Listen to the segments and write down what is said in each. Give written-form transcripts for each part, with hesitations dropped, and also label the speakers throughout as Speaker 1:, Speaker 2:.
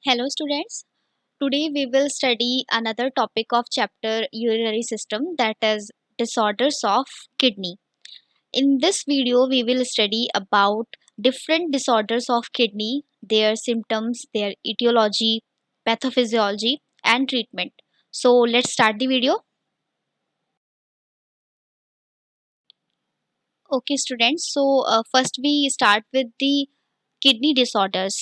Speaker 1: Hello students. Today we will study another topic of chapter urinary system, that is disorders of kidney. In this video we will study about different disorders of kidney, their symptoms, their etiology, pathophysiology and treatment. So let's start the video. Okay students, so first we start with the kidney disorders.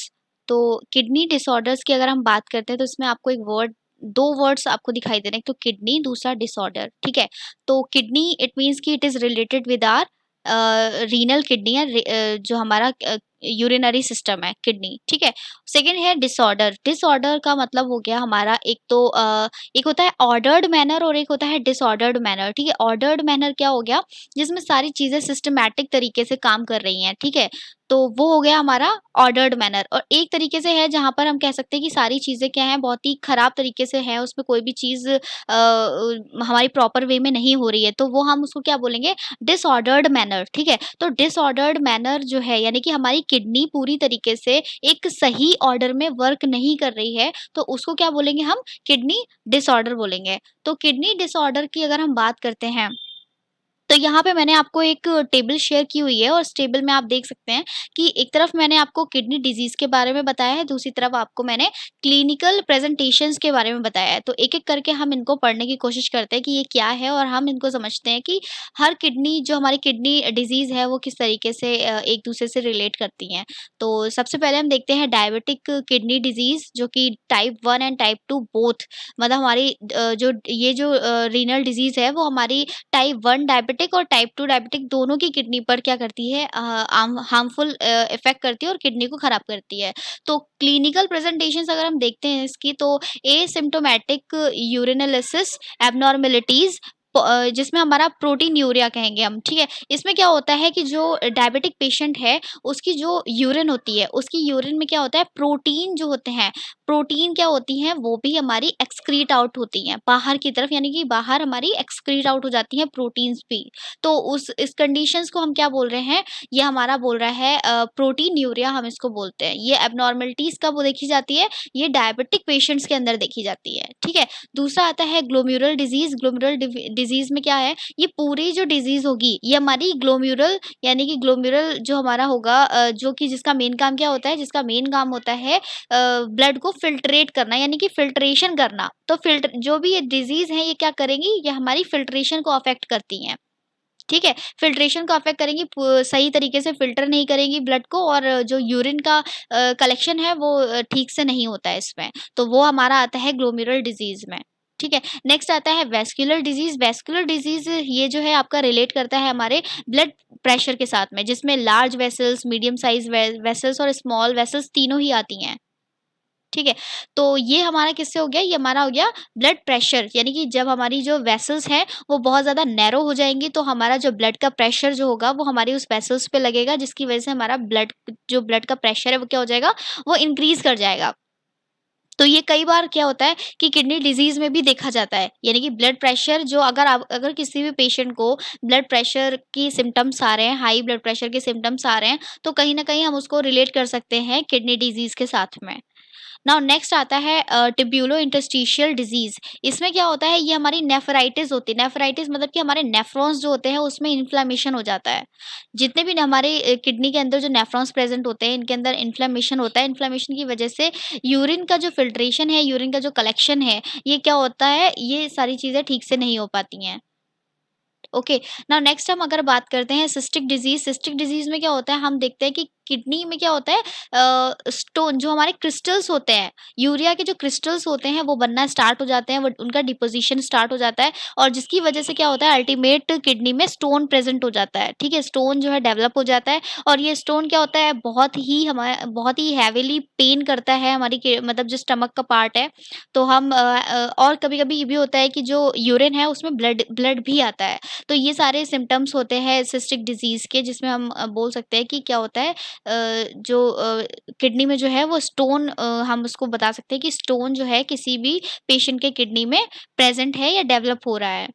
Speaker 1: तो kidney disorders की अगर हम बात करते हैं तो इसमें आपको एक वर्ड, दो वर्ड्स आपको दिखाई दे रहे हैं, एक तो किडनी, दूसरा डिसऑर्डर। ठीक है, तो किडनी इट मींस कि it is related with our renal kidney है, जो हमारा यूरिनरी सिस्टम है किडनी। ठीक है, सेकंड है डिसऑर्डर। डिसऑर्डर का मतलब हो गया हमारा एक तो एक होता है ऑर्डर्ड मैनर और एक होता है डिसऑर्डर्ड मैनर। ठीक है, ऑर्डर्ड मैनर क्या हो गया, जिसमें सारी चीजें सिस्टमैटिक तरीके से काम कर रही हैं। ठीक है, तो वो हो गया हमारा ऑर्डर्ड मैनर। और एक तरीके से है जहां पर हम कह सकते हैं कि सारी चीजें क्या हैं, बहुत ही खराब तरीके से है, उसमें कोई भी चीज हमारी प्रॉपर वे में नहीं हो रही है, तो वो हम उसको क्या बोलेंगे, डिसऑर्डर्ड मैनर। ठीक है, तो डिसऑर्डर्ड मैनर जो है यानी कि हमारी किडनी पूरी तरीके से एक सही ऑर्डर में वर्क नहीं कर रही है, तो उसको क्या बोलेंगे हम, किडनी डिसऑर्डर बोलेंगे। तो किडनी डिसऑर्डर की अगर हम बात करते हैं तो यहाँ पे मैंने आपको एक टेबल शेयर की हुई है और इस टेबल में आप देख सकते हैं कि एक तरफ मैंने आपको किडनी डिजीज के बारे में बताया है, दूसरी तरफ आपको मैंने क्लिनिकल प्रेजेंटेशंस के बारे में बताया है। तो एक एक करके हम इनको पढ़ने की कोशिश करते हैं कि ये क्या है और हम इनको समझते हैं कि हर किडनी, जो हमारी किडनी डिजीज है वो किस तरीके से एक दूसरे से रिलेट करती हैं। तो सबसे पहले हम देखते हैं डायबिटिक किडनी डिजीज, जो कि टाइप 1 एंड टाइप 2 बोथ, मतलब हमारी जो ये जो रीनल डिजीज है वो हमारी टाइप 1 डायबिटिक और टाइप 2 डायबिटिक दोनों की किडनी पर क्या करती है, हार्मफुल इफेक्ट करती है और किडनी को खराब करती है। तो क्लिनिकल प्रेजेंटेशंस अगर हम देखते हैं इसकी, तो एसिम्प्टोमेटिक यूरिनलिसिस एब्नॉर्मेलिटीज, जिसमें हमारा प्रोटीन यूरिया कहेंगे हम। ठीक है, इसमें क्या होता है कि जो डायबिटिक पेशेंट है उसकी जो यूरिन होती है, उसकी यूरिन में क्या होता है, प्रोटीन जो होते हैं, प्रोटीन क्या होती हैं, वो भी हमारी एक्सक्रीट आउट होती हैं बाहर की तरफ, यानी कि बाहर हमारी एक्सक्रीट आउट हो जाती हैं प्रोटीन्स भी। तो उस इस कंडीशंस को हम क्या बोल रहे हैं, ये हमारा बोल रहा है प्रोटीन यूरिया, हम इसको बोलते हैं। ये एबनॉर्मलिटीज कब देखी जाती है, ये डायबिटिक पेशेंट्स के अंदर देखी जाती है। ठीक है, दूसरा आता है ग्लोम्युरल डिजीज। ग्लोम्युरल डिजीज में क्या है, ये पूरी जो डिजीज होगी ये हमारी ग्लोम्युरल, यानी कि ग्लोम्युरल जो हमारा होगा जो कि जिसका मेन काम क्या होता है, जिसका मेन काम होता है ब्लड को फिल्ट्रेट करना, यानी कि फिल्ट्रेशन करना। तो फिल्टर जो भी ये डिजीज है ये क्या करेंगी, ये हमारी फिल्ट्रेशन को अफेक्ट करती हैं। ठीक है, फिल्ट्रेशन को अफेक्ट करेंगी, सही तरीके से फिल्टर नहीं करेंगी ब्लड को, और जो यूरिन का कलेक्शन है वो ठीक से नहीं होता है इसमें, तो वो हमारा आता है ग्लोमेरुलर डिजीज में। ठीक है, नेक्स्ट आता है वेस्कुलर डिजीज। वेस्कुलर डिजीज ये जो है आपका रिलेट करता है हमारे ब्लड प्रेशर के साथ में, जिसमें large vessels, medium size vessels और स्मॉल वेसल्स तीनों ही आती हैं। ठीक है, तो ये हमारा किससे हो गया, ये हमारा हो गया ब्लड प्रेशर, यानी कि जब हमारी जो वेसल्स हैं वो बहुत ज़्यादा नैरो हो जाएंगी तो हमारा जो ब्लड का प्रेशर जो होगा वो हमारी उस वेसल्स पे लगेगा, जिसकी वजह से हमारा ब्लड का प्रेशर है वो क्या हो जाएगा, वो इंक्रीज कर जाएगा। तो ये कई बार क्या होता है कि किडनी डिजीज में भी देखा जाता है, यानी कि ब्लड प्रेशर जो अगर किसी भी पेशेंट को ब्लड प्रेशर की सिम्टम्स आ रहे हैं, हाई ब्लड प्रेशर के सिम्टम्स आ रहे हैं, तो कहीं ना कहीं हम उसको रिलेट कर सकते हैं किडनी डिजीज के साथ में। नाउ नेक्स्ट आता है टिब्यूलो इंटरस्टिशियल डिजीज। इसमें क्या होता है, ये हमारी नेफ्राइटिस होती है। नेफ्राइटिस मतलब कि हमारे नेफ्रॉन्स जो होते हैं उसमें इन्फ्लेमेशन हो जाता है। जितने भी हमारे किडनी के अंदर जो नेफ्रॉन्स प्रेजेंट होते हैं इनके अंदर इन्फ्लेमेशन होता है। इन्फ्लेमेशन की वजह से यूरिन का जो फिल्ट्रेशन है, यूरिन का जो कलेक्शन है, ये क्या होता है, ये सारी चीजें ठीक से नहीं हो पाती हैं। ओके, नाउ नेक्स्ट हम अगर बात करते हैं सिस्टिक डिजीज। सिस्टिक डिजीज में क्या होता है, हम देखते हैं कि किडनी में क्या होता है, स्टोन जो हमारे क्रिस्टल्स होते हैं, यूरिया के जो क्रिस्टल्स होते हैं वो बनना स्टार्ट हो जाते हैं, वो उनका डिपोजिशन स्टार्ट हो जाता है, और जिसकी वजह से क्या होता है, अल्टीमेट किडनी में स्टोन प्रेजेंट हो जाता है। ठीक है, स्टोन जो है डेवलप हो जाता है, और ये स्टोन क्या होता है, बहुत ही हैवीली पेन करता है हमारी मतलब जो स्टमक का पार्ट है। तो हम और कभी कभी ये भी होता है कि जो यूरिन है उसमें ब्लड ब्लड भी आता है। तो ये सारे सिम्टम्स होते हैं सिस्टिक डिजीज के, जिसमें हम बोल सकते हैं कि क्या होता है, जो किडनी में जो है वो स्टोन, हम उसको बता सकते हैं कि स्टोन जो है किसी भी पेशेंट के किडनी में प्रेजेंट है या डेवलप हो रहा है।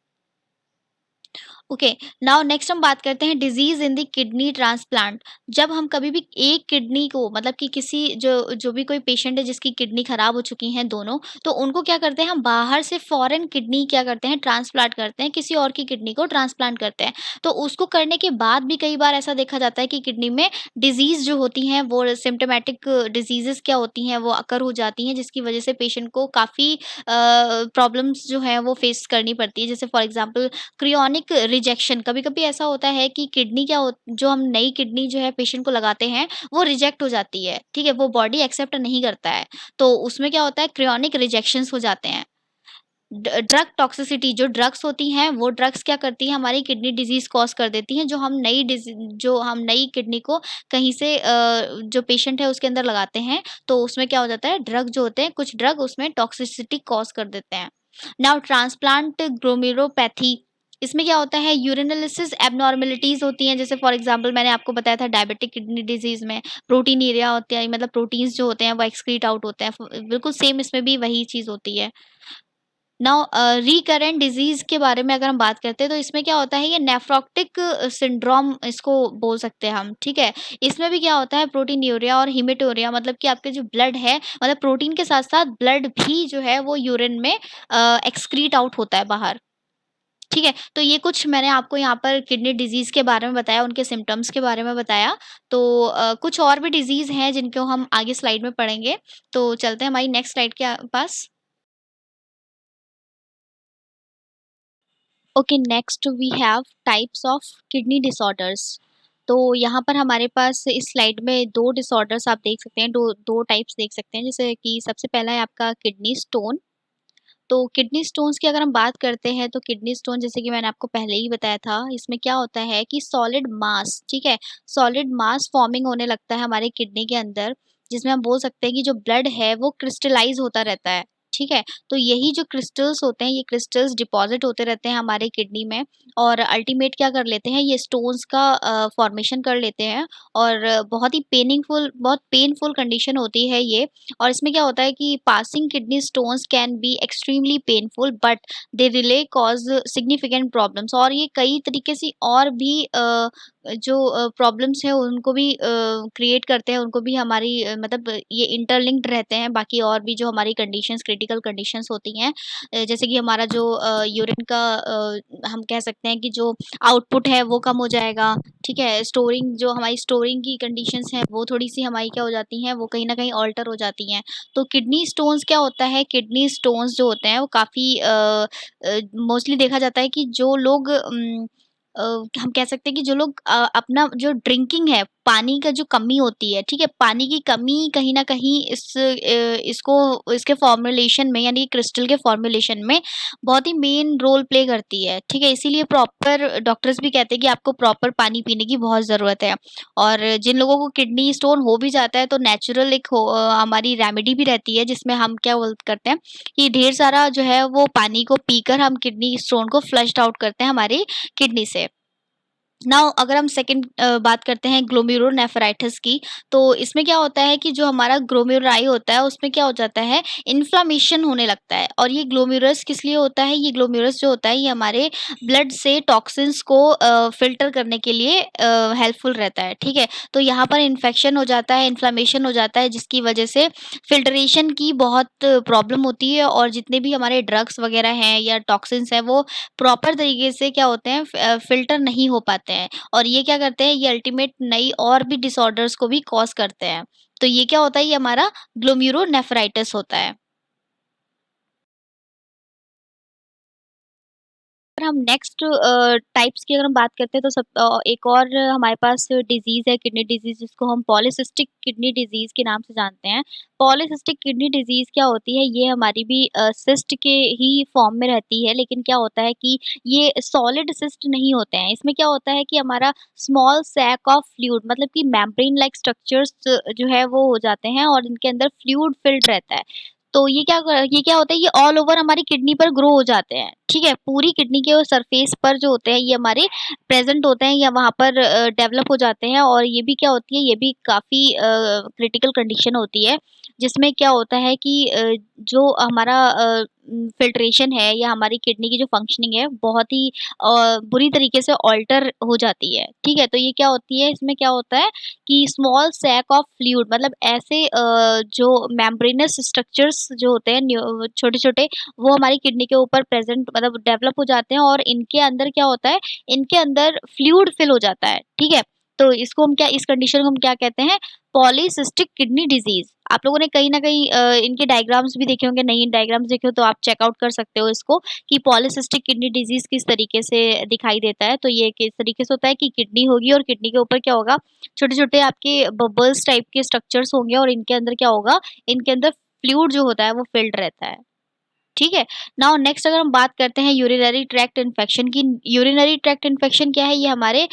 Speaker 1: ओके, नाउ नेक्स्ट हम बात करते हैं disease in the kidney transplant. जब हम कभी भी एक किडनी को मतलब कि किसी जो जो भी कोई पेशेंट है जिसकी किडनी खराब हो चुकी हैं दोनों, तो उनको क्या करते हैं हम बाहर से फॉरेन किडनी क्या करते हैं ट्रांसप्लांट करते हैं, किसी और की किडनी को ट्रांसप्लांट करते हैं। तो उसको करने के बाद भी कई बार ऐसा देखा जाता है कि किडनी में डिजीज जो होती हैं वो सिम्टोमेटिक डिजीजेस क्या होती हैं वो अकर हो जाती हैं, जिसकी वजह से पेशेंट को काफ़ी प्रॉब्लम्स जो हैं वो फेस करनी पड़ती है। जैसे फॉर एग्जांपल क्रियोनिक रिजेक्शन, कभी-कभी ऐसा होता है कि किडनी क्या हो जो हम नई किडनी जो है पेशेंट को लगाते हैं, वो रिजेक्ट हो जाती है, ठीक है? वो बॉडी एक्सेप्ट नहीं करता है, तो उसमें क्या होता है क्रियोनिक रिजेक्शंस हो जाते हैं। ड्रग टॉक्सिसिटी, जो ड्रग्स होती हैं, वो ड्रग्स क्या करती हैं हमारी किडनी डिजीज़ कॉज़ कर देती हैं, जो हम नई किडनी को कहीं से जो पेशेंट है उसके अंदर लगाते हैं, तो उसमें क्या हो जाता है ड्रग जो होते हैं, कुछ ड्रग उसमें टॉक्सिसिटी कॉज़ कर देते हैं। नाउ ट्रांसप्लांट ग्लोमेरुलोपैथी, इसमें क्या होता है यूरिनोलिसिस एब्नॉर्मैलिटीज़ होती हैं, जैसे फॉर एग्जांपल मैंने आपको बताया था डायबिटिक किडनी डिजीज़ में प्रोटीनूरिया होता है, मतलब प्रोटीन्स जो होते हैं वो एक्सक्रीट आउट होते हैं। बिल्कुल सेम इसमें भी वही चीज़ होती है। नाउ रिकरेंट डिजीज़ के बारे में अगर हम बात करते हैं तो इसमें क्या होता है ये नेफ्रोटिक सिंड्रोम इसको बोल सकते हैं हम, ठीक है? इसमें भी क्या होता है प्रोटीनूरिया और हेमेटूरिया, मतलब कि आपके जो ब्लड है मतलब प्रोटीन के साथ-साथ ब्लड भी जो है वो यूरिन में एक्सक्रीट आउट होता है बाहर, ठीक है? तो ये कुछ मैंने आपको यहाँ पर किडनी डिजीज़ के बारे में बताया, उनके सिम्पटम्स के बारे में बताया। तो कुछ और भी डिजीज़ हैं जिनको हम आगे स्लाइड में पढ़ेंगे। तो चलते हैं हमारी नेक्स्ट स्लाइड के पास। Okay, next we have types of kidney disorders. तो यहाँ पर हमारे पास इस स्लाइड में 2 डिसऑर्डर्स आप देख सकते हैं, 2 टाइप्स देख सकते हैं। जैसे कि सबसे पहला है आपका किडनी स्टोन। तो किडनी स्टोन्स की अगर हम बात करते हैं तो किडनी स्टोन जैसे कि मैंने आपको पहले ही बताया था, इसमें क्या होता है कि सॉलिड मास, ठीक है? सॉलिड मास फॉर्मिंग होने लगता है हमारे किडनी के अंदर, जिसमें हम बोल सकते हैं कि जो ब्लड है वो क्रिस्टलाइज़ होता रहता है, ठीक है? तो यही जो क्रिस्टल्स होते हैं, ये क्रिस्टल्स डिपॉज़िट होते रहते हैं हमारे किडनी में और अल्टीमेट क्या कर लेते हैं, ये स्टोन्स का फॉर्मेशन कर लेते हैं और बहुत पेनफुल कंडीशन होती है ये। और इसमें क्या होता है कि passing kidney stones can be extremely painful but they relay cause significant problems, और ये कई तरीके से और भी जो प्रॉब्लम्स हैं उनको भी क्रिएट करते हैं, उनको भी हमारी मतलब ये इंटरलिंक्ड रहते हैं बाकी और भी जो हमारी कंडीशंस क्रिटिकल कंडीशंस होती हैं। जैसे कि हमारा जो यूरिन का हम कह सकते हैं कि जो आउटपुट है वो कम हो जाएगा, ठीक है? स्टोरिंग की कंडीशंस हैं वो थोड़ी-सी हमारी क्या हो जाती हैं, वो कहीं न कहीं ऑल्टर हो जाती हैं। तो किडनी स्टोन्स क्या होता है, किडनी स्टोन्स जो होते हैं वो काफ़ी मोस्टली देखा जाता है कि जो लोग हम कह सकते हैं कि जो लोग अपना जो ड्रिंकिंग है, पानी का जो कमी होती है, ठीक है? पानी की कमी कहीं न कहीं इसके फ़ॉर्मुलेशन में यानी क्रिस्टल के फ़ॉर्मुलेशन में बहुत ही मेन रोल प्ले करती है, ठीक है? इसीलिए प्रॉपर डॉक्टर्स भी कहते हैं कि आपको प्रॉपर पानी पीने की बहुत ज़रूरत है। और जिन लोगों को किडनी स्टोन हो भी जाता है तो नेचुरल हमारी रेमेडी भी रहती है, जिसमें हम क्या बोल करते हैं कि ढेर सारा जो है वो पानी को पीकर हम किडनी स्टोन को फ्लश्ड आउट करते हैं हमारी किडनी से। नाउ अगर हम सेकंड बात करते हैं ग्लोमेरुलोनेफ्राइटिस की, तो इसमें क्या होता है कि जो हमारा ग्लोमेरुलाई होता है उसमें क्या हो जाता है इन्फ्लेमेशन होने लगता है, और ये ग्लोमेरुलस किस लिए होता है, ये ग्लोमेरुलस जो होता है ये हमारे ब्लड से टॉक्सिन्स को फ़िल्टर करने के लिए हेल्पफुल रहता है, ठीक है? तो यहाँ पर इन्फेक्शन हो जाता है, इन्फ्लेमेशन हो जाता है, जिसकी वजह से फ़िल्टरेशन की बहुत प्रॉब्लम होती है और जितने भी हमारे ड्रग्स वग़ैरह हैं या टॉक्सिन्स हैं वो प्रॉपर तरीके से क्या होते हैं फ़िल्टर नहीं हो पाते हैं, और ये क्या करते हैं ये अल्टीमेट नई और भी डिसऑर्डर्स को भी कॉज़ करते हैं। तो ये क्या होता है ये हमारा ग्लोमेरुलोनेफ्राइटिस होता है। अगर हम नेक्स्ट टाइप्स की अगर हम बात करते हैं तो एक और हमारे पास डिज़ीज़ है किडनी डिज़ीज़, जिसको हम पॉलीसिस्टिक किडनी डिज़ीज़ के नाम से जानते हैं। पॉलीसिस्टिक किडनी डिज़ीज़ क्या होती है, ये हमारी भी सिस्ट के ही फॉर्म में रहती है, लेकिन क्या होता है कि ये सॉलिड सिस्ट नहीं होते हैं। इसमें क्या होता है कि हमारा स्मॉल सैक ऑफ फ्लूइड, मतलब कि मेम्ब्रेन लाइक स्ट्रक्चर्स जो है वो हो जाते हैं और इनके अंदर फ्लूइड फिल्ड रहता है। तो ये क्या होता है, ये ऑल ओवर हमारी किडनी पर ग्रो हो जाते हैं, ठीक है, पूरी किडनी के सरफेस पर जो होते हैं ये हमारे प्रेज़ेंट होते हैं या वहाँ पर डेवलप हो जाते हैं और ये भी क्या होती है, ये भी काफ़ी क्रिटिकल कंडीशन होती है, जिसमें क्या होता है कि जो हमारा फ़िल्ट्रेशन है या हमारी किडनी की जो फंक्शनिंग है, बहुत ही बुरी तरीके से अल्टर हो जाती है, ठीक है? तो ये क्या होती है, इसमें क्या होता है कि स्मॉल सैक ऑफ फ्लूइड मतलब ऐसे जो मेम्ब्रेनस स्ट्रक्चर्स जो होते हैं न्यू छोटे-छोटे वो हमारी किडनी के ऊपर प्रेज़ेंट मतलब डेवलप हो जाते हैं और इनके अंदर क्या होता है, इनके अंदर फ्लूइड फ़िल हो जाता है, ठीक है? तो इसको हम क्या इस कंडीशन को हम क्या कहते हैं, पॉलीसिस्टिक किडनी डिज़ीज़। आप लोगों ने कहीं न कहीं इनके डायग्राम्स भी देखे होंगे, नहीं डायग्राम्स देखे हो तो आप चेक आउट कर सकते हो इसको कि पॉलीसिस्टिक किडनी डिज़ीज़ किस तरीके से दिखाई देता है। तो ये किस तरीके से होता है कि किडनी होगी और किडनी के ऊपर क्या होगा, छोटे-छोटे आपके बबल्स टाइप के स्ट्रक्चर्स होंगे और इनके अंदर क्या होगा, इनके अंदर फ्लूइड जो होता है वो फ़िल्ड रहता है। ठीक है? नाउ नेक्स्ट अगर हम बात करते हैं यूरिनरी ट्रैक्ट इन्फेक्शन की। यूरिनरी ट्रैक्ट इन्फेक्शन क्या है? ये हमारे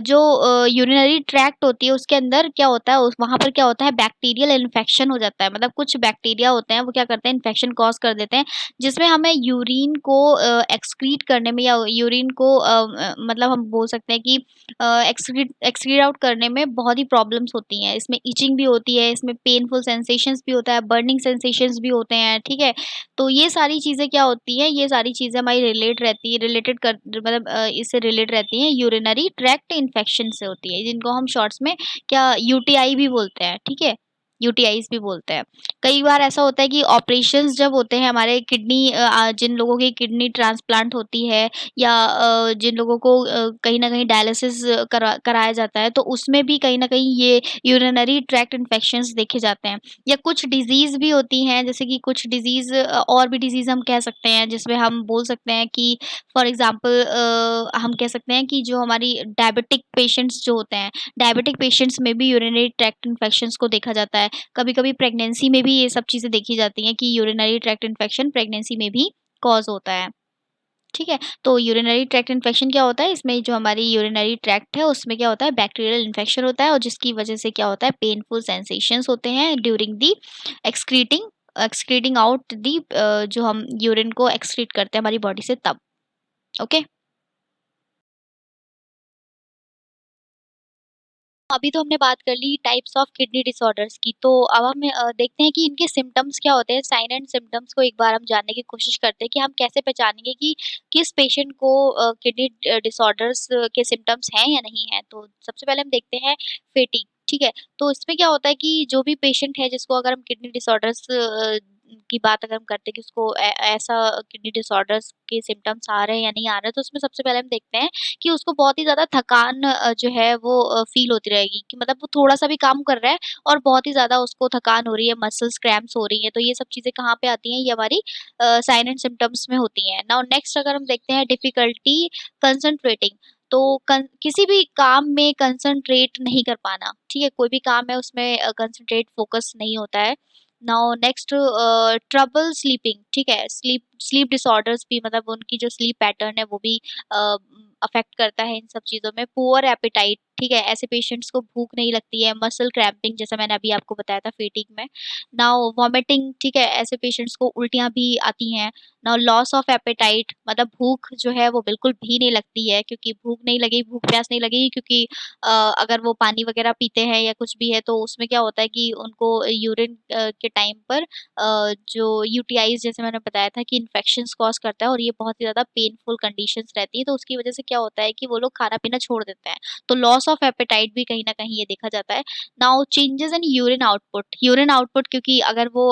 Speaker 1: जो यूरिनरी ट्रैक्ट होती है उसके अंदर क्या होता है उस वहाँ पर क्या होता है बैक्टीरियल इन्फेक्शन हो जाता है। मतलब कुछ बैक्टीरिया होते हैं वो क्या करते हैं इन्फेक्शन कॉज़ कर देते हैं जिसमें हमें यूरिन को एक्सक्रीट करने में या यूरिन को मतलब हम बोल सकते हैं कि एक्सक्रीट एक्सक्रीट आउट करने में बहुत ही प्रॉब्लम्स होती हैं। इसमें इचिंग भी होती है, इसमें पेनफुल सेंसेशंस भी होता है, बर्निंग सेंसेशंस भी होते हैं, ठीक है? तो ये सारी चीज़ें क्या होती हैं, ये सारी चीज़ें हमारी रिलेटेड कर मतलब इससे रिलेट रहती हैं यूरिनरी ट्रैक्ट इन्फेक्शन से होती है, जिनको हम शॉर्ट्स में क्या यूटीआई भी बोलते हैं, ठीक है? यूटीआईज़ भी बोलते हैं। कई बार ऐसा होता है कि ऑपरेशंस जब होते हैं हमारे किडनी जिन लोगों की किडनी ट्रांसप्लांट होती है या जिन लोगों को कहीं न कहीं डायलिसिस कराया जाता है, तो उसमें भी कहीं न कहीं ये यूरिनरी ट्रैक्ट इन्फेक्शंस देखे जाते हैं। या कुछ डिज़ीज़ भी होती हैं, जैसे कि कुछ डिज़ीज़ और भी डिज़ीज़ हम कह सकते हैं, जिसमें हम बोल सकते हैं कि फॉर एग्ज़ाम्पल हम कह सकते हैं कि जो हमारी डायबिटिक पेशेंट्स जो होते हैं, डायबिटिक पेशेंट्स में भी यूरिनरी ट्रैक्ट इन्फेक्शंस को देखा जाता है। कभी-कभी प्रेगनेंसी में भी ये सब चीज़ें देखी जाती हैं कि यूरिनरी ट्रैक्ट इन्फेक्शन प्रेगनेंसी में भी कॉज़ होता है। ठीक है? तो यूरिनरी ट्रैक्ट इन्फेक्शन क्या होता है, इसमें जो हमारी यूरिनरी ट्रैक्ट है, उसमें क्या होता है बैक्टीरियल इन्फेक्शन होता है और जिसकी वजह से क्या होता है पेनफुल सेंसेशंस होते हैं during the excreting excreting out the जो हम यूरिन को एक्सक्रीट करते हैं हमारी बॉडी से तब। ओके? अभी तो हमने बात कर ली टाइप्स ऑफ किडनी डिसऑर्डर्स की, तो अब हम देखते हैं कि इनके सिम्पटम्स क्या होते हैं, साइन एंड सिम्पटम्स को एक बार हम जानने की कोशिश करते हैं कि हम कैसे पहचानेंगे कि किस पेशेंट को किडनी डिसऑर्डर्स के सिम्पटम्स हैं या नहीं हैं। तो सबसे पहले हम देखते हैं फैटीग, ठीक है? तो इसमें क्या होता है कि जो भी पेशेंट है जिसको अगर हम किडनी डिसऑर्डर्स की बात अगर हम करते हैं कि उसको ऐसा किडनी डिसऑर्डर्स के सिम्पटम्स आ रहे हैं या नहीं आ रहे हैं, तो उसमें सबसे पहले हम देखते हैं कि उसको बहुत ही ज़्यादा थकान जो है वो फ़ील होती रहेगी कि मतलब वो थोड़ा-सा भी काम कर रहा है और बहुत ही ज़्यादा उसको थकान हो रही है, मसल्स क्रैम्प्स हो रही हैं, तो ये सब चीज़ें कहाँ पे आती हैं, ये हमारी साइन एंड सिम्पटम्स में होती हैं। नाउ नेक्स्ट अगर हम देखते हैं डिफ़िकल्टी कंसंट्रेटिंग तो किसी भी काम में कंसंट्रेट नहीं कर पाना, ठीक है? कोई भी काम है उसमें कंसंट्रेट फ़ोकस नहीं होता है। नाउ नेक्स्ट ट्रबल स्लीपिंग, ठीक है? स्लीप स्लीप डिसऑर्डर्स भी मतलब उनकी जो स्लीप पैटर्न है वो भी अफ़ेक्ट करता है इन सब चीज़ों में। पुअर एपेटाइट, ठीक है? ऐसे पेशेंट्स को भूख नहीं लगती है, मसल क्रैम्पिंग जैसा मैंने अभी आपको बताया था फैटीग में। नाउ वॉमिटिंग, ठीक है? ऐसे पेशेंट्स को उल्टियाँ भी आती हैं। नाउ लॉस ऑफ एपेटाइट मतलब भूख जो है वो बिल्कुल भी नहीं लगती है क्योंकि भूख नहीं लगेगी, भूख प्यास नहीं लगेगी क्योंकि अगर वो पानी वगैरह पीते हैं या कुछ भी है तो उसमें क्या होता है कि उनको यूरिन के टाइम पर जो यूटीआईज़ जैसे मैंने बताया था कि इन्फेक्शंस कॉज़ करता है और ये बहुत ही ज़्यादा पेनफुल कंडीशंस रहती है, तो उसकी वजह से क्या होता है कि वो लोग खाना-पीना छोड़ देते हैं। तो लॉस ऑफ एपेटाइट भी कहीं न कहीं ये देखा जाता है। Now changes in urine output क्योंकि अगर वो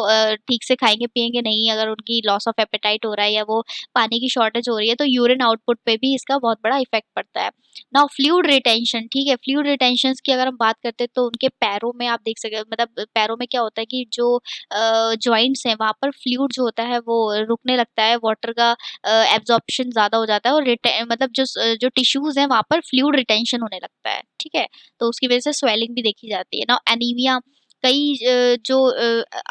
Speaker 1: ठीक से खाएँगे-पिएँगे नहीं, अगर उनकी लॉस ऑफ एपेटाइट हो रहा है या वो पानी की शॉर्टेज हो रही है, तो यूरिन आउटपुट पे भी इसका बहुत बड़ा इफ़ेक्ट पड़ता है। नाउ फ्लूइड रिटेंशन, ठीक है? फ्लूइड रिटेंशंस की अगर हम बात करते हैं तो उनके पैरों में आप देख सके मतलब पैरों में क्या होता है कि जो जॉइंट्स हैं वहाँ पर फ्लूइड जो होता है वो रुकने लगता है, वाटर का एब्ज़ॉर्प्शन ज़्यादा हो जाता है और मतलब जो टिश्यूज़ हैं वहाँ पर फ्लूइड रिटेंशन होने लगता है, ठीक है? तो उसकी वजह से स्वेलिंग भी देखी जाती है। नाउ एनीमिया कई जो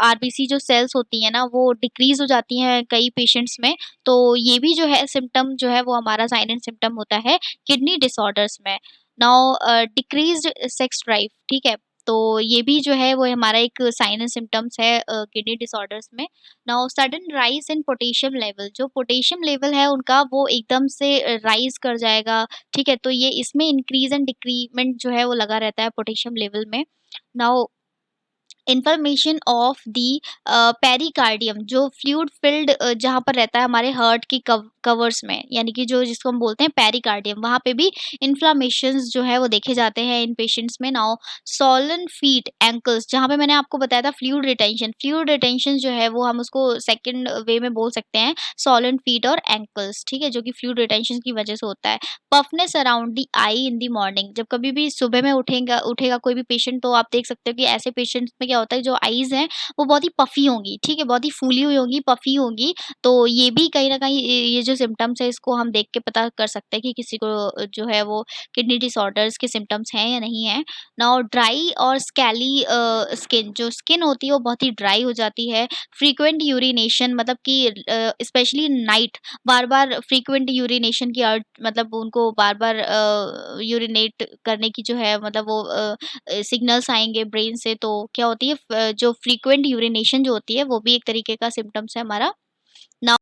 Speaker 1: आरबीसी जो सेल्स होती हैं ना वो डिक्रीज़ हो जाती हैं कई पेशेंट्स में, तो ये भी जो है सिम्पटम जो है वो हमारा साइन एंड सिम्पटम होता है किडनी डिसऑर्डर्स में। नाउ डिक्रीज़्ड सेक्स ड्राइव, ठीक है? तो ये भी जो है वो हमारा एक साइन एंड सिम्पटम्स है किडनी डिसऑर्डर्स में। नाउ सडन राइज़ इन पोटेशियम लेवल, जो पोटेशियम लेवल है उनका वो एकदम से राइज़ कर जाएगा, ठीक है? तो ये इसमें इंक्रीज़ एंड डिक्रीमेंट जो है वो लगा रहता है पोटेशियम लेवल में। Now information of the pericardium, जो फ्लूइड फिल्ड जहाँ पर रहता है हमारे हार्ट की कवर्स में, यानी कि जो जिसको हम बोलते हैं पेरिकार्डियम, वहाँ पे भी इन्फ्लामेशंस जो है वो देखे जाते हैं इन पेशेंट्स में। नाउ सॉलन फीट एंकल्स, जहाँ पे मैंने आपको बताया था फ्लूइड रिटेंशन जो है वो हम उसको सेकंड वे में बोल सकते हैं सॉलन फीट और एंकल्स, ठीक है, जो कि फ्लूइड रिटेंशन की वजह से होता है। Puffiness around the I in the morning, जब कभी भी सुबह में उठेगा उठेगा कोई भी पेशेंट, तो आप देख सकते हो कि ऐसे पेशेंट्स में क्या होता है, जो आईज़ हैं वो बहुत ही पफ़ी होंगी, ठीक है? बहुत ही फूली हुई होंगी, पफ़ी होंगी। तो ये भी कहीं न कहीं ये जो सिम्पटम्स है इसको हम देख के पता कर सकते हैं कि किसी को जो है वो किडनी डिसऑर्डर्स के सिम्पटम्स हैं या नहीं हैं। नाउ ड्राई और स्कैली स्किन, जो स्किन होती है वो बहुत ही ड्राई हो जाती है। फ्रीक्वेंट यूरिनेशन, मतलब कि स्पेशली नाइट बार-बार फ्रीक्वेंट यूरिनेशन की अर्ज, मतलब उनको बार-बार यूरिनेट करने की जो है, मतलब वो सिग्नल्स आएँगे ब्रेन से, तो क्या होती है जो फ्रीक्वेंट यूरिनेशन जो होती है वो भी एक तरीके का सिम्पटम्स है हमारा। नाउ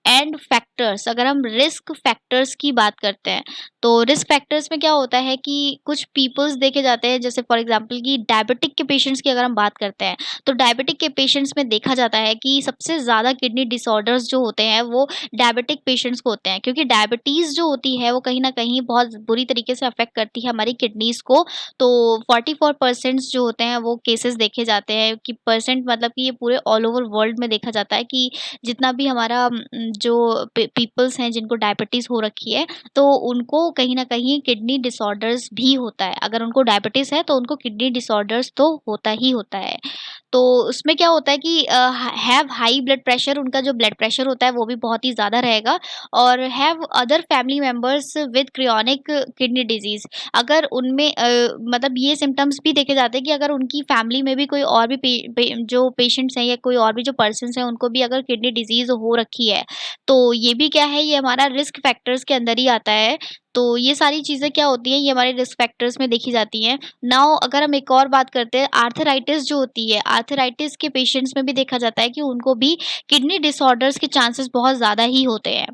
Speaker 1: एंड फैक्टर्स, अगर हम रिस्क फैक्टर्स की बात करते हैं, तो रिस्क फैक्टर्स में क्या होता है कि कुछ पीपल्स देखे जाते हैं, जैसे फॉर एग्जांपल कि डायबिटिक के पेशेंट्स की अगर हम बात करते हैं, तो डायबिटिक के पेशेंट्स में देखा जाता है कि सबसे ज़्यादा किडनी डिसऑर्डर्स जो होते हैं वो डायबिटिक पेशेंट्स को होते हैं, क्योंकि डायबिटीज़ जो होती है वो कहीं न कहीं बहुत बुरी तरीके से अफ़ेक्ट करती है हमारी किडनीज़ को। तो 44% जो होते हैं वो केसेज़ देखे जाते हैं कि परसेंट, मतलब कि ये पूरे ऑल ओवर वर्ल्ड में देखा जाता है कि जितना भी हमारा जो पीपल्स हैं जिनको डायबिटीज़ हो रखी है, तो उनको कहीं न कहीं किडनी डिसऑर्डर्स भी होता है। अगर उनको डायबिटीज़ है तो उनको किडनी डिसऑर्डर्स तो होता ही होता है। तो उसमें क्या होता है कि हैव हाई ब्लड प्रेशर, उनका जो ब्लड प्रेशर होता है वो भी बहुत ही ज़्यादा रहेगा, और have other family members with क्रियोनिक kidney disease. अगर उनमें मतलब ये सिम्पटम्स भी देखे जाते हैं कि अगर उनकी फैमिली में भी कोई और भी जो पेशेंट्स हैं या कोई और भी जो पर्सन्स हैं उनको भी अगर किडनी डिजीज़ हो रखी है, तो ये भी क्या है, ये हमारा रिस्क फैक्टर्स के अंदर ही आता है। तो ये सारी चीज़ें क्या होती हैं, ये हमारे रिस्क फैक्टर्स में देखी जाती हैं। नाउ अगर हम एक और बात करते हैं, आर्थराइटिस जो होती है, आर्थराइटिस के पेशेंट्स में भी देखा जाता है कि उनको भी किडनी डिसऑर्डर्स के चांसेस बहुत ज़्यादा ही होते हैं।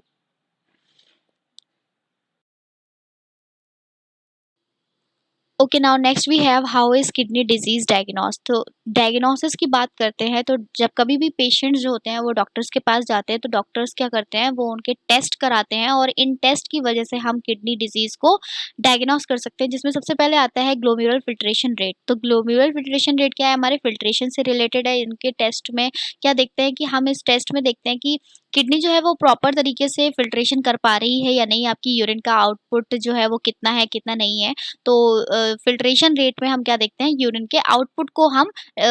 Speaker 1: Okay, now next we have how is kidney disease diagnosed. तो डायग्नोसिस की बात करते हैं, तो जब कभी भी पेशेंट्स जो होते हैं वो डॉक्टर्स के पास जाते हैं, तो डॉक्टर्स क्या करते हैं, वो उनके टेस्ट कराते हैं, और इन टेस्ट की वजह से हम किडनी डिजीज़ को डायग्नोस कर सकते हैं, जिसमें सबसे पहले आता है ग्लोमेरुलर फिल्ट्रेशन रेट। तो ग्लोमेरुलर फिल्ट्रेशन रेट क्या है, हमारे फिल्ट्रेशन से रिलेटेड है। इनके टेस्ट में क्या देखते हैं कि हम इस टेस्ट में देखते हैं कि किडनी जो है वो प्रॉपर तरीके से फिल्ट्रेशन कर पा रही है या नहीं, आपकी यूरिन का आउटपुट जो है वो कितना है, कितना नहीं है। तो फ़िल्ट्रेशन रेट में हम क्या देखते हैं, यूरिन के आउटपुट को हम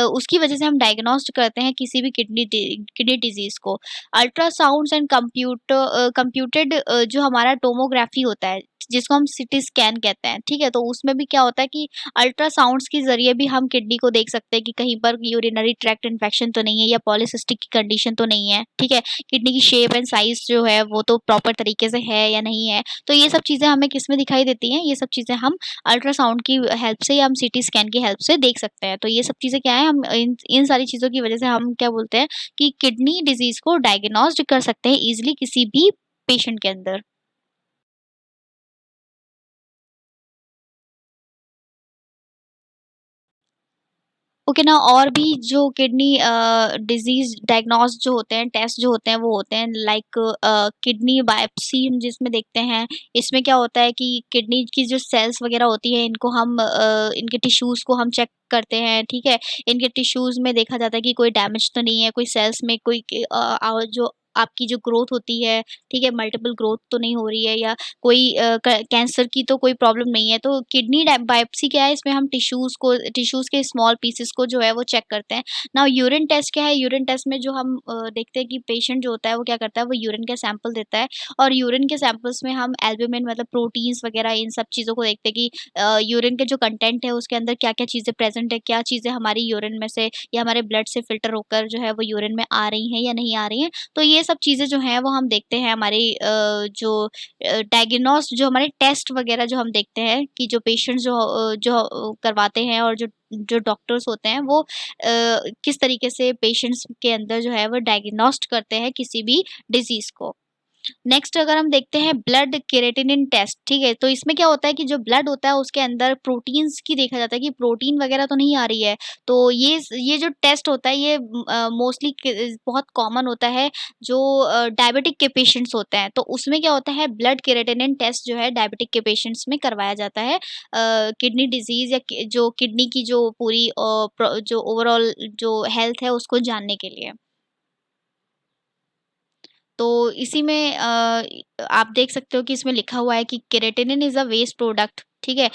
Speaker 1: उसकी वज़ह से हम डायग्नोस्ट करते हैं किसी भी किडनी डिज़ीज़ को। अल्ट्रासाउंड्स एंड कंप्यूटेड जो हमारा टोमोग्राफी होता है, जिसको हम सीटी स्कैन कहते हैं, ठीक है? तो उसमें भी क्या होता है कि अल्ट्रासाउंड्स के ज़रिए भी हम किडनी को देख सकते हैं कि कहीं पर यूरिनरी ट्रैक्ट इन्फेक्शन तो नहीं है या पॉलीसिस्टिक की कंडीशन तो नहीं है, ठीक है? किडनी की शेप एंड साइज़ जो है वो तो प्रॉपर तरीके से है या नहीं है। तो ये सब चीज़ें हमें किसमें दिखाई देती हैं? ये सब चीज़ें हम अल्ट्रासाउंड की हेल्प से या हम सीटी स्कैन की हेल्प से देख सकते हैं। तो ये सब चीज़ें क्या है, हम इन इन सारी चीज़ों की वज़ह से हम क्या बोलते हैं कि किडनी डिज़ीज़ को डायग्नोस्ड कर सकते हैं ईज़िली किसी भी पेशेंट के अंदर। ओके ना, और भी जो किडनी डिज़ीज़ डायग्नोस जो होते हैं, टेस्ट जो होते हैं, वो होते हैं लाइक किडनी बायोप्सी हम जिसमें देखते हैं। इसमें क्या होता है कि किडनी की जो सेल्स वग़ैरह होती हैं, इनको हम इनके टिश्यूज़ को हम चेक करते हैं, ठीक है? इनके टिश्यूज़ में देखा जाता है कि कोई डैमेज तो नहीं है, कोई सेल्स में कोई जो आपकी जो ग्रोथ होती है, ठीक है? मल्टीपल ग्रोथ तो नहीं हो रही है, या कोई कैंसर की तो कोई प्रॉब्लम नहीं है। तो किडनी बायोप्सी क्या है, इसमें हम टिश्यूज़ के स्मॉल पीसेस को जो है वो चेक करते हैं। नाउ यूरिन टेस्ट क्या है, यूरिन टेस्ट में जो हम देखते हैं कि पेशेंट जो होता है वो क्या करता है, वो यूरिन के सैंपल देता है, और यूरिन के सैंपल्स में हम एल्ब्यूमिन, मतलब प्रोटीन्स वगैरह इन सब चीज़ों को देखते हैं कि यूरिन के जो कंटेंट है उसके अंदर क्या-क्या चीज़ें प्रेज़ेंट है, क्या चीज़ें हमारी यूरिन में से या हमारे ब्लड से फ़िल्टर होकर जो है वो यूरिन में आ रही हैं या नहीं आ रही हैं। तो ये सब चीज़ें जो हैं वो हम देखते हैं हमारे जो डायग्नोस्ट जो हमारे टेस्ट वगैरह जो हम देखते हैं कि जो पेशेंट्स जो करवाते हैं और जो जो डॉक्टर्स होते हैं वो किस तरीके से पेशेंट्स के अंदर जो है वो डायग्नोस्ट करते हैं किसी भी डिजीज़ को। नेक्स्ट अगर हम देखते हैं ब्लड केरेटिनिन टेस्ट, ठीक है? तो इसमें क्या होता है कि जो ब्लड होता है उसके अंदर प्रोटीन्स की देखा जाता है कि प्रोटीन वगैरह तो नहीं आ रही है। तो ये जो टेस्ट होता है ये मोस्टली बहुत कॉमन होता है जो डायबिटिक के पेशेंट्स होते हैं। तो उसमें क्या होता है ब्लड केरेटिनिन टेस्ट जो है डायबिटिक के पेशेंट्स में करवाया जाता है। किडनी डिजीज़ या जो किडनी की जो पूरी जो ओवरऑल जो हेल्थ है उसको जानने के लिए। तो इसी में आप देख सकते हो कि इसमें लिखा हुआ है कि creatinine is a waste product, ठीक है?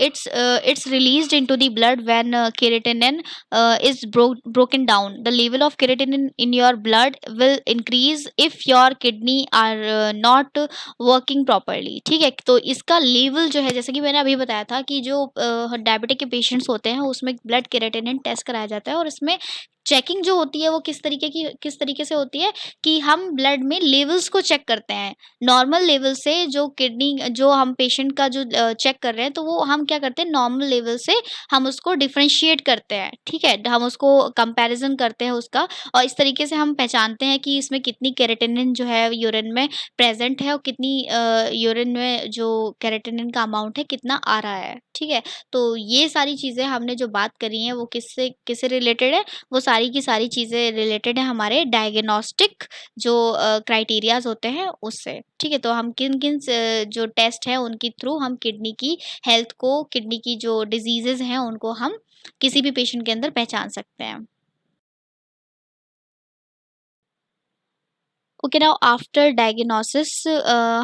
Speaker 1: It's released into the blood when creatinine is broken down. The level of creatinine in your blood will increase if your kidney are not working properly, ठीक है? तो इसका level जो है जैसे कि मैंने अभी बताया था कि जो डायबिटिक के पेशेंट्स होते हैं उसमें ब्लड केराटिनिन टेस्ट कराया जाता है और इसमें चेकिंग जो होती है वो किस तरीके से होती है कि हम ब्लड में लेवल्स को चेक करते हैं। नॉर्मल लेवल से जो किडनी जो हम पेशेंट का जो चेक कर रहे हैं तो वो हम क्या करते हैं नॉर्मल लेवल से हम उसको डिफरेंशिएट करते हैं, ठीक है? हम उसको कंपैरिज़न करते हैं उसका और इस तरीके से हम पहचानते हैं कि इसमें कितनी केराटिनिन जो है यूरिन में प्रेज़ेंट है और कितनी यूरिन में जो केराटिनिन का अमाउंट है कितना आ रहा है, ठीक है? तो ये सारी चीज़ें हमने जो बात करी हैं वो किससे किससे रिलेटेड है? वो सारी की सारी चीज़ें रिलेटेड है हमारे डायग्नोस्टिक जो क्राइटेरियाज़ होते हैं उससे, ठीक है? तो हम किन-किन स जो टेस्ट हैं उनके थ्रू हम किडनी की हेल्थ को किडनी की जो डिज़ीज़ेज़ हैं उनको हम किसी भी पेशेंट के अंदर पहचान सकते हैं। ओके नाउ आफ्टर डायग्नोसिस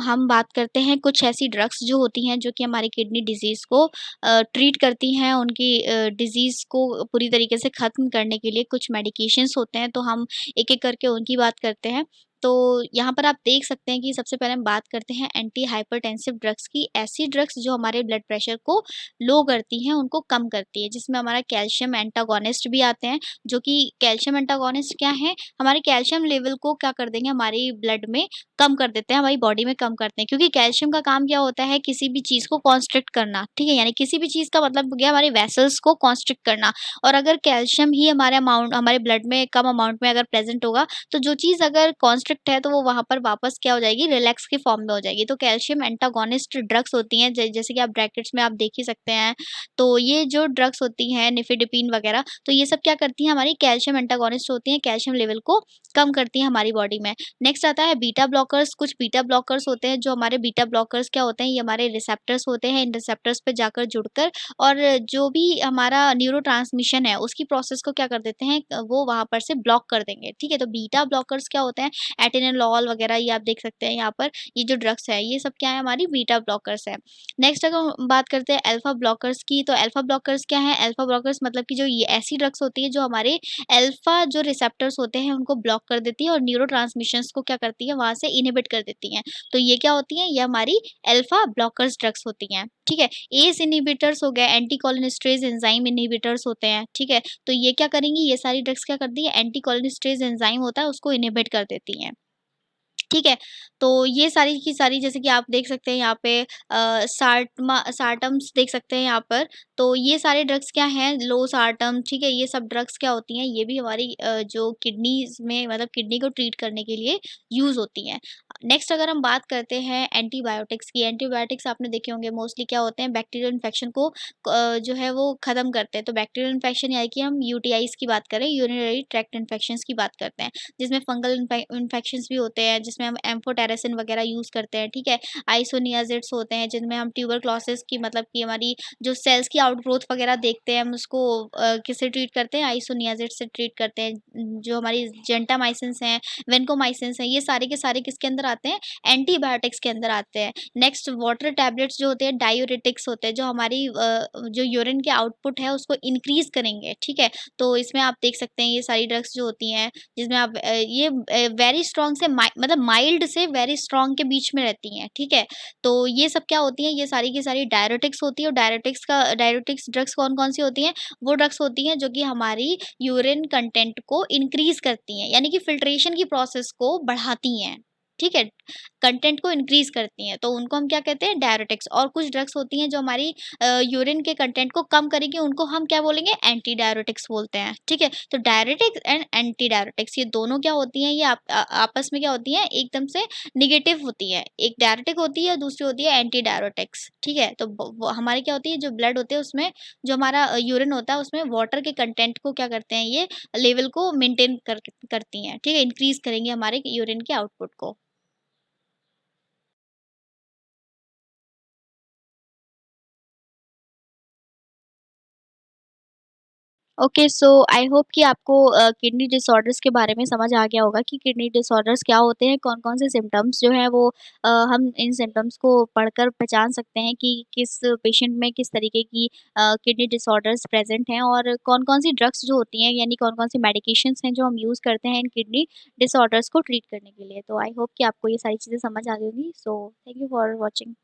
Speaker 1: हम बात करते हैं कुछ ऐसी ड्रग्स जो होती हैं जो कि हमारी किडनी डिजीज़ को ट्रीट करती हैं उनकी डिजीज़ को पूरी तरीके से ख़त्म करने के लिए कुछ मेडिकेशंस होते हैं तो हम एक-एक करके उनकी बात करते हैं। तो यहाँ पर आप देख सकते हैं कि सबसे पहले हम बात करते हैं एंटी हाइपरटेंसिव ड्रग्स की, ऐसी ड्रग्स जो हमारे ब्लड प्रेशर को लो करती हैं, उनको कम करती है जिसमें हमारा कैल्शियम एंटागोनिस्ट भी आते हैं, जो कि कैल्शियम एंटागोनिस्ट क्या है हमारे कैल्शियम लेवल को क्या कर देंगे हमारी ब्लड में कम कर देते हैं, हमारी बॉडी में कम करते हैं क्योंकि कैल्शियम का काम क्या होता है किसी भी चीज़ को कॉन्स्ट्रिक्ट करना, ठीक है? यानी किसी भी चीज़ का मतलब हो गया हमारे वेसल्स को कॉन्स्ट्रिक्ट करना और अगर कैल्शियम ही हमारे ब्लड में कम अमाउंट में अगर प्रेज़ेंट होगा, तो जो चीज़ अगर कॉन्स्ट्रिक्ट है तो वो वहाँ पर वापस क्या हो जाएगी रिलैक्स की फॉर्म में हो जाएगी। तो कैल्शियम एंटागोनिस्ट ड्रग्स होती हैं जैसे कि आप ब्रैकेट्स में आप देख ही सकते हैं। तो ये जो ड्रग्स होती हैं निफेडिपिन वगैरह तो ये सब क्या करती हैं हमारी कैल्शियम एंटागोनिस्ट होती हैं, कैल्शियम लेवल को कम करती हैं हमारी बॉडी में। नेक्स्ट आता है बीटा ब्लॉकर्स, कुछ बीटा ब्लॉकर्स होते हैं जो हमारे बीटा ब्लॉकर्स क्या होते हैं ये हमारे रिसेप्टर्स होते हैं, इन रिसेप्टर्स पे जाकर जुड़कर और जो भी हमारा न्यूरोट्रांसमिशन है उसकी प्रोसेस को क्या कर देते हैं वो वहाँ पर से ब्लॉक कर देंगे, ठीक है? तो बीटा ब्लॉकर्स क्या होते हैं एटेनोलॉल वगैरह ये आप देख सकते हैं यहाँ पर, ये जो ड्रग्स है ये सब क्या है हमारी बीटा ब्लॉकर्स है। नेक्स्ट अगर हम बात करते हैं अल्फा ब्लॉकर्स की, तो अल्फा ब्लॉकर्स क्या है? अल्फा ब्लॉकर्स मतलब कि जो ये ऐसी ड्रग्स होती है जो हमारे अल्फा जो रिसेप्टर्स होते हैं उनको ब्लॉक कर देती है और न्यूरोट्रांसमिशंस को क्या करती है वहाँ से इनहिबिट कर देती हैं। तो ये क्या होती हैं? ये हमारी अल्फा ब्लॉकर्स ड्रग्स होती हैं, ठीक है? एस इनहिबिटर्स हो गए, एंटीकोलिनेस्टरेज़ एंजाइम इनहिबिटर्स होते हैं, ठीक है? तो ये क्या करेंगी? ये सारी ड्रग्स क्या करती है? एंटीकोलिनेस्टरेज़ एंजाइम होता है उसको इनहिबिट कर देती हैं। ठीक है? तो ये सारी की सारी जैसे कि आप देख सकते हैं यहाँ पे सार्टम्स देख सकते हैं यहाँ पर। तो ये सारे ड्रग्स क्या हैं लोसार्टम ठीक है? ये सब ड्रग्स क्या होती हैं? ये भी हमारी जो किडनीज़ में मतलब किडनी को ट्रीट करने के लिए यूज़ होती हैं। नेक्स्ट अगर हम बात करते हैं एंटीबायोटिक्स की, एंटीबायोटिक्स आपने देखे होंगे मोस्टली क्या होते हैं बैक्टीरियल इन्फेक्शन को जो है वो ख़त्म करते हैं। तो बैक्टीरियल इन्फेक्शन यानी कि हम यूटीआईज़ की बात करें, यूरिनरी ट्रैक्ट इन्फेक्शंस की बात करते हैं। जिसमें फंगल इन्फेक्शंस भी होते हैं, जिसमें हम एम्फोटेरेसिन वगैरह यूज़ करते हैं, ठीक है? आइसोनियाज़िड्स होते हैं, जिनमें हम ट्यूबरक्लोसिस की मतलब कि हमारी जो सेल्स की आउटग्रोथ वगैरह देखते हैं, हम उसको किससे ट्रीट करते हैं? आइसोनियाज़िड से ट्रीट करते हैं। जो हमारी जेंटामाइसिन्स हैं, वेन्कोमाइसिन्स हैं, ये सारे के सारे किसके अंदर आते हैं? एंटीबायोटिक्स के अंदर आते हैं। नेक्स्ट वाटर टैबलेट्स जो होते हैं डायूरेटिक्स होते हैं जो हमारी जो यूरिन के आउटपुट है उसको इंक्रीज़ करेंगे, ठीक है? तो इसमें आप देख सकते हैं ये सारी ड्रग्स जो होती हैं जिसमें आप ये वेरी स्ट्रॉन्ग से मतलब माइल्ड से वेरी स्ट्रॉन्ग के बीच में रहती हैं, ठीक है? तो ये सब क्या होती हैं, ये सारी की सारी डाययूरेटिक्स होती है और डाययूरेटिक्स ड्रग्स कौन-कौन सी होती हैं? वो ड्रग्स होती हैं जो कि हमारी यूरिन कंटेंट को इंक्रीज़ करती हैं, यानी कि फ़िल्ट्रेशन की प्रोसेस को बढ़ाती हैं, ठीक है? कंटेंट को इंक्रीज़ करती हैं, तो उनको हम क्या कहते हैं? डाययूरेटिक्स। और कुछ ड्रग्स होती हैं जो हमारी यूरिन के कंटेंट को कम करेगी, उनको हम क्या बोलेंगे? एंटी डाययूरेटिक्स बोलते हैं, ठीक है? तो डाययूरेटिक्स एंड एंटी डाययूरेटिक्स ये दोनों क्या होती हैं? ये आपस में क्या होती हैं? एकदम से नेगेटिव होती है। एक डायरेटिक होती है, दूसरी होती है एंटी डायरेटिक्स, ठीक है? तो ब वो हमारी क्या होती है जो ब्लड होते हैं उसमें जो हमारा यूरिन होता है उसमें वाटर के कंटेंट को क्या करते हैं ये लेवल को मेंटेन करती हैं, ठीक है? इंक्रीज़ करेंगे हमारे यूरिन के आउटपुट को। ओके सो आई होप कि आपको किडनी डिसऑर्डर्स के बारे में समझ आ गया होगा कि किडनी डिसऑर्डर्स क्या होते हैं, कौन-कौन से सिम्पटम्स जो हैं वो हम इन सिम्पटम्स को पढ़कर पहचान सकते हैं कि किस पेशेंट में किस तरीके की किडनी डिसऑर्डर्स प्रेज़ेंट हैं और कौन-कौन सी ड्रग्स जो होती हैं यानी कौन-कौन सी मेडिकेशंस हैं जो हम यूज़ करते हैं इन किडनी डिसऑर्डर्स को ट्रीट करने के लिए। तो आई होप कि आपको ये सारी चीज़ें समझ आ गई होंगी। So thank you for watching.